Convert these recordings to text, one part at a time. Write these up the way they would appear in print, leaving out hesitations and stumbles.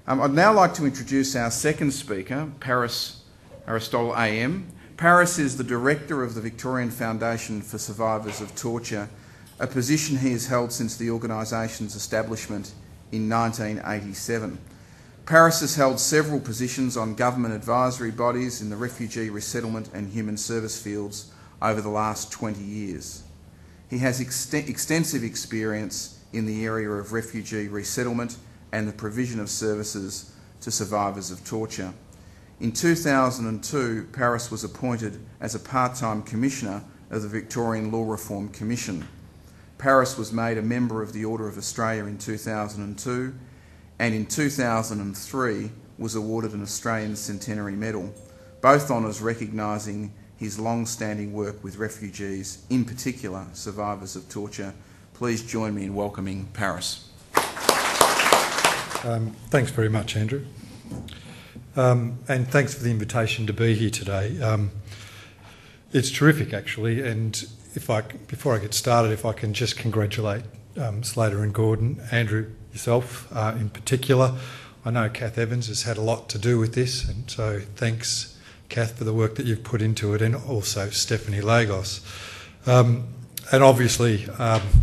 I'd now like to introduce our second speaker, Aristotle AM. Paris is the director of the Victorian Foundation for Survivors of Torture, a position he has held since the organisation's establishment in 1987. Paris has held several positions on government advisory bodies in the refugee resettlement and human service fields over the last 20 years. He has extensive experience in the area of refugee resettlement and the provision of services to survivors of torture. In 2002, Paris was appointed as a part-time commissioner of the Victorian Law Reform Commission. Paris was made a member of the Order of Australia in 2002, and in 2003 was awarded an Australian Centenary Medal, both honours recognising his long-standing work with refugees, in particular survivors of torture. Please join me in welcoming Paris. Thanks very much, Andrew. And thanks for the invitation to be here today. It's terrific, actually, and before I get started, if I can just congratulate Slater and Gordon, Andrew, yourself in particular. I know Kath Evans has had a lot to do with this, and so thanks, Kath, for the work that you've put into it, and also Stephanie Lagos. And obviously,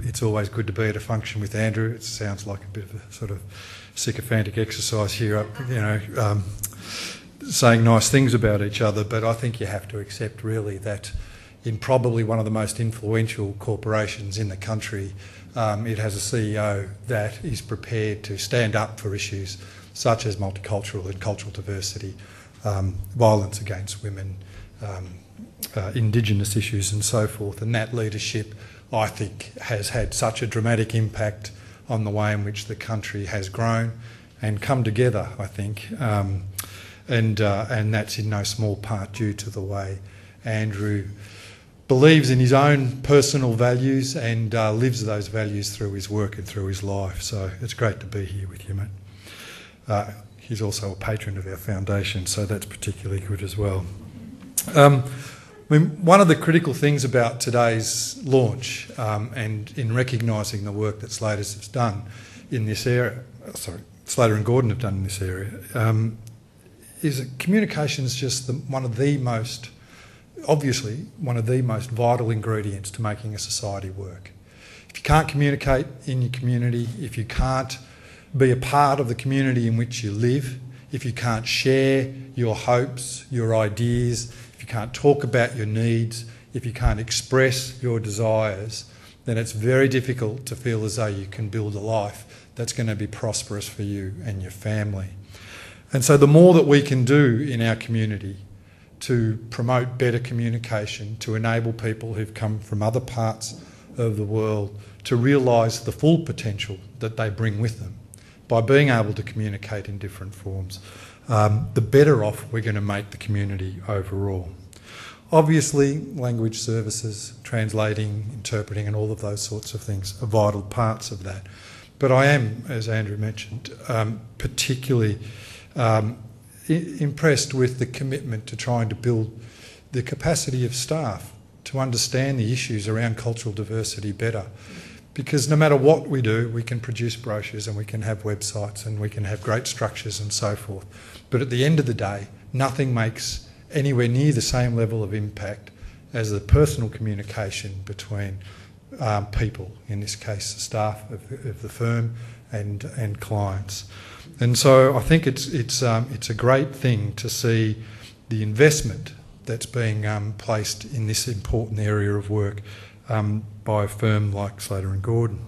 it's always good to be at a function with Andrew. It sounds like a bit of a sort of sycophantic exercise here, saying nice things about each other, but I think you have to accept really that in probably one of the most influential corporations in the country, it has a CEO that is prepared to stand up for issues such as multicultural and cultural diversity, violence against women, Indigenous issues and so forth. And that leadership, I think, has had such a dramatic impact on the way in which the country has grown and come together, I think. And that's in no small part due to the way Andrew believes in his own personal values and lives those values through his work and through his life. So it's great to be here with you, mate. He's also a patron of our foundation, so that's particularly good as well. One of the critical things about today's launch and in recognising the work that Slater's done in this area, Slater and Gordon have done in this area, is that communication is just one of the most vital ingredients to making a society work. If you can't communicate in your community, if you can't be a part of the community in which you live, if you can't share your hopes, your ideas, if you can't talk about your needs, if you can't express your desires, then it's very difficult to feel as though you can build a life that's going to be prosperous for you and your family. And so the more that we can do in our community to promote better communication, to enable people who've come from other parts of the world to realise the full potential that they bring with them by being able to communicate in different forms, the better off we're going to make the community overall. Obviously, language services, translating, interpreting and all of those sorts of things are vital parts of that. But I am, as Andrew mentioned, particularly impressed with the commitment to trying to build the capacity of staff to understand the issues around cultural diversity better. Because no matter what we do, we can produce brochures and we can have websites and we can have great structures and so forth. But at the end of the day, nothing makes anywhere near the same level of impact as the personal communication between people, in this case the staff of the firm and clients. And so I think it's a great thing to see the investment that's being placed in this important area of work by a firm like Slater and Gordon.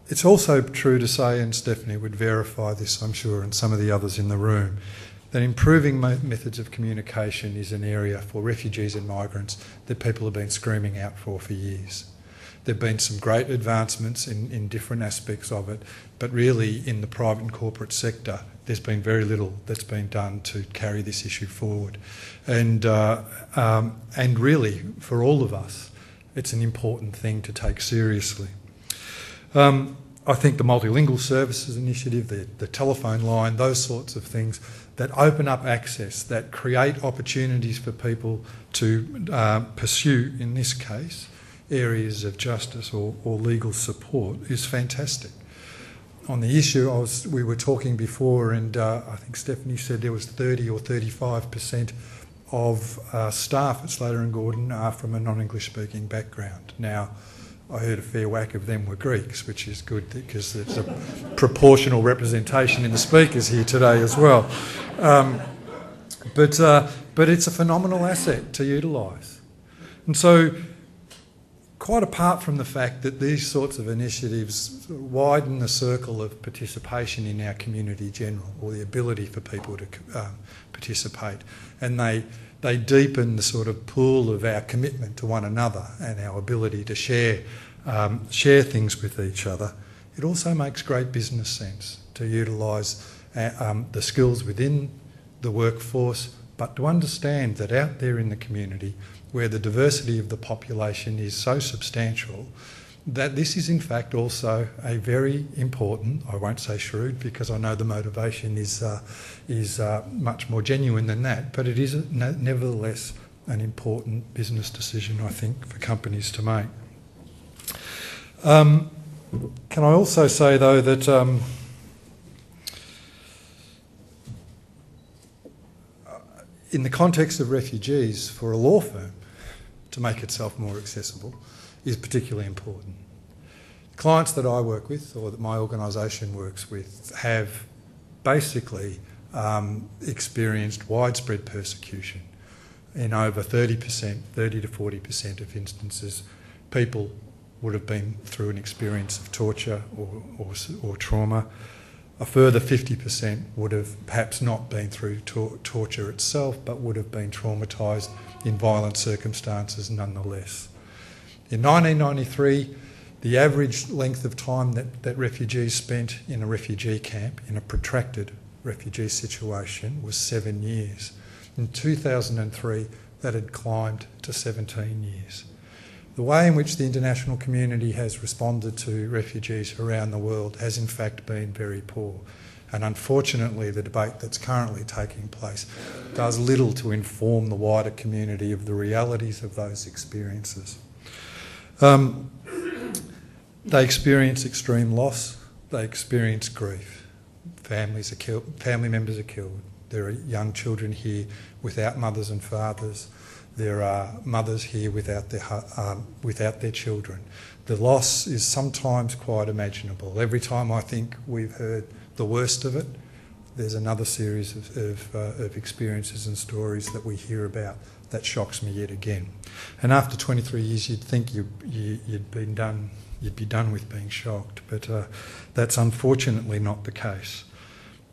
It's also true to say, and Stephanie would verify this, I'm sure, and some of the others in the room, that improving methods of communication is an area for refugees and migrants that people have been screaming out for years. There have been some great advancements in different aspects of it, but really in the private and corporate sector, there's been very little that's been done to carry this issue forward. And really, for all of us, it's an important thing to take seriously. I think the multilingual services initiative, the telephone line, those sorts of things that open up access, that create opportunities for people to pursue, in this case, areas of justice or legal support is fantastic. on the issue, we were talking before, and I think Stephanie said there was 30 or 35% of staff at Slater and Gordon are from a non-English speaking background. Now, I heard a fair whack of them were Greeks, which is good because there's a proportional representation in the speakers here today as well. But it's a phenomenal asset to utilise. And so, quite apart from the fact that these sorts of initiatives widen the circle of participation in our community general, or the ability for people to participate, and they deepen the sort of pool of our commitment to one another and our ability to share things with each other, it also makes great business sense to utilise the skills within the workforce, but to understand that out there in the community, where the diversity of the population is so substantial, that this is in fact also a very important, I won't say shrewd because I know the motivation is much more genuine than that, but it is nevertheless an important business decision, I think, for companies to make. Can I also say though that in the context of refugees, for a law firm to make itself more accessible is particularly important. Clients that I work with, or that my organisation works with, have basically experienced widespread persecution. In over 30 to 40% of instances, people would have been through an experience of torture or trauma. A further 50% would have perhaps not been through torture itself, but would have been traumatised in violent circumstances nonetheless. In 1993, the average length of time that refugees spent in a refugee camp, in a protracted refugee situation, was 7 years. In 2003, that had climbed to 17 years. The way in which the international community has responded to refugees around the world has in fact been very poor. And unfortunately, the debate that's currently taking place does little to inform the wider community of the realities of those experiences. They experience extreme loss, they experience grief. Families are killed, family members are killed. There are young children here without mothers and fathers. There are mothers here without their children. The loss is sometimes quite imaginable. Every time I think we've heard the worst of it, there's another series of experiences and stories that we hear about that shocks me yet again. And after 23 years, you'd think you'd be done with being shocked, but that's unfortunately not the case.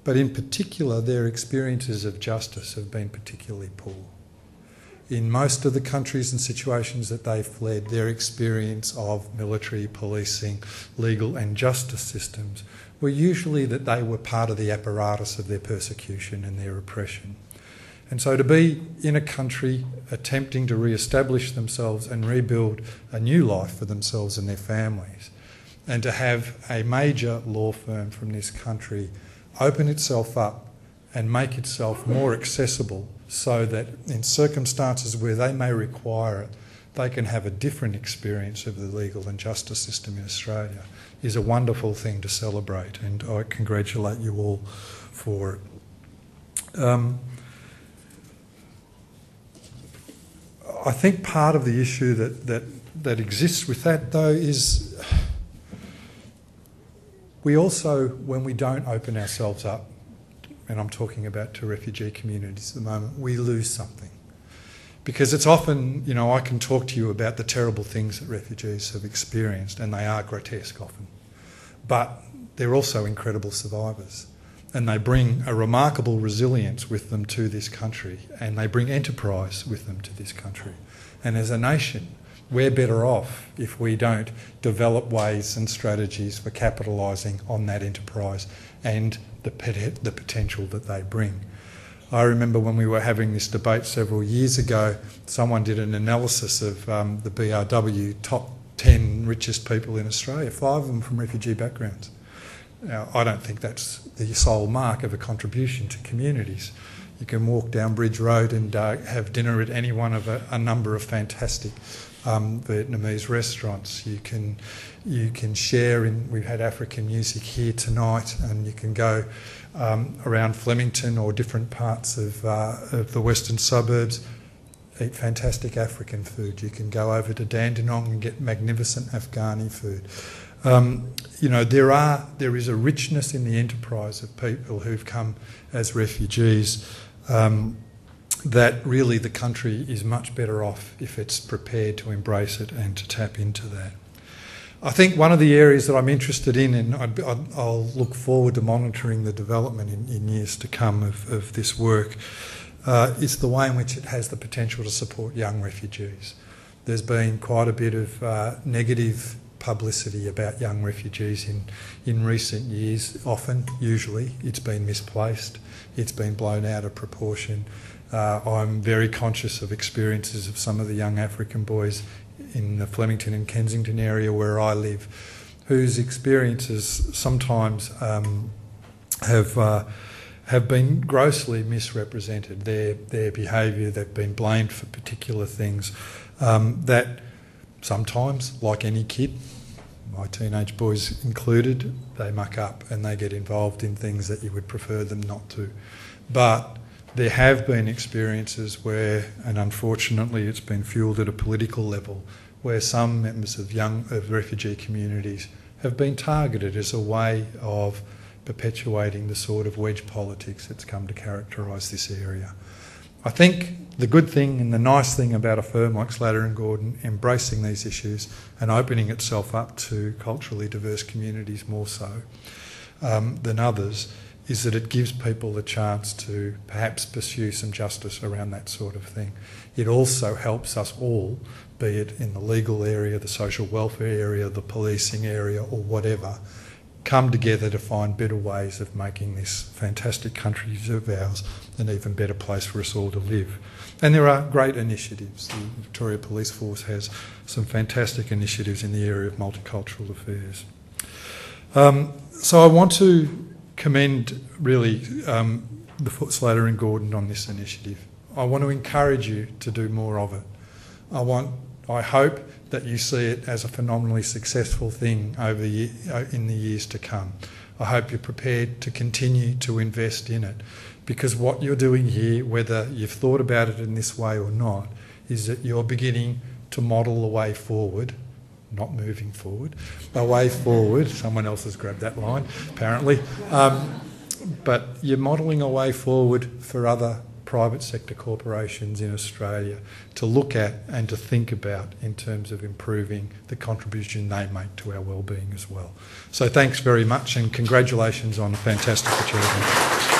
But in particular, their experiences of justice have been particularly poor. In most of the countries and situations that they've fled, their experience of military, policing, legal and justice systems were usually that they were part of the apparatus of their persecution and their oppression. And so to be in a country attempting to re-establish themselves and rebuild a new life for themselves and their families, and to have a major law firm from this country open itself up and make itself more accessible so that in circumstances where they may require it, they can have a different experience of the legal and justice system in Australia, is a wonderful thing to celebrate, and I congratulate you all for it. I think part of the issue that exists with that, though, is we also, when we don't open ourselves up, and I'm talking about to refugee communities at the moment, we lose something. Because it's often, I can talk to you about the terrible things that refugees have experienced, and they are grotesque often. But they're also incredible survivors. And they bring a remarkable resilience with them to this country, and they bring enterprise with them to this country. And as a nation, we're better off if we don't develop ways and strategies for capitalising on that enterprise and the potential that they bring. I remember when we were having this debate several years ago, someone did an analysis of the BRW top 10 richest people in Australia, 5 of them from refugee backgrounds. Now, I don't think that's the sole mark of a contribution to communities, You can walk down Bridge Road and have dinner at any one of a number of fantastic Vietnamese restaurants. You can share in. We've had African music here tonight, and you can go around Flemington or different parts of the western suburbs. Eat fantastic African food. You can go over to Dandenong and get magnificent Afghani food. You know, there is a richness in the enterprise of people who've come as refugees that really the country is much better off if it's prepared to embrace it and to tap into that. I think one of the areas that I'm interested in, and I'll look forward to monitoring the development in years to come of this work, is the way in which it has the potential to support young refugees. There's been quite a bit of negative publicity about young refugees in recent years. Usually, it's been misplaced. It's been blown out of proportion. I'm very conscious of experiences of some of the young African boys in the Flemington and Kensington area where I live, whose experiences sometimes have been grossly misrepresented. Their behaviour, they've been blamed for particular things that sometimes, like any kid, my teenage boys included, they muck up and they get involved in things that you would prefer them not to. But there have been experiences where, and unfortunately it's been fuelled at a political level, where some members of refugee communities have been targeted as a way of perpetuating the sort of wedge politics that's come to characterise this area. I think the good thing and the nice thing about a firm like Slater and Gordon embracing these issues and opening itself up to culturally diverse communities more so than others is that it gives people a chance to perhaps pursue some justice around that sort of thing. It also helps us all, be it in the legal area, the social welfare area, the policing area or whatever, come together to find better ways of making this fantastic country of ours an even better place for us all to live. And there are great initiatives. The Victoria Police Force has some fantastic initiatives in the area of multicultural affairs. So I want to commend really the Slater and Gordon on this initiative. I want to encourage you to do more of it. I hope that you see it as a phenomenally successful thing in the years to come. I hope you're prepared to continue to invest in it, because what you're doing here, whether you've thought about it in this way or not, is that you're beginning to model a way forward, not moving forward, a way forward. Someone else has grabbed that line, apparently. But you're modelling a way forward for other private sector corporations in Australia to look at and to think about in terms of improving the contribution they make to our wellbeing as well. So thanks very much and congratulations on a fantastic achievement.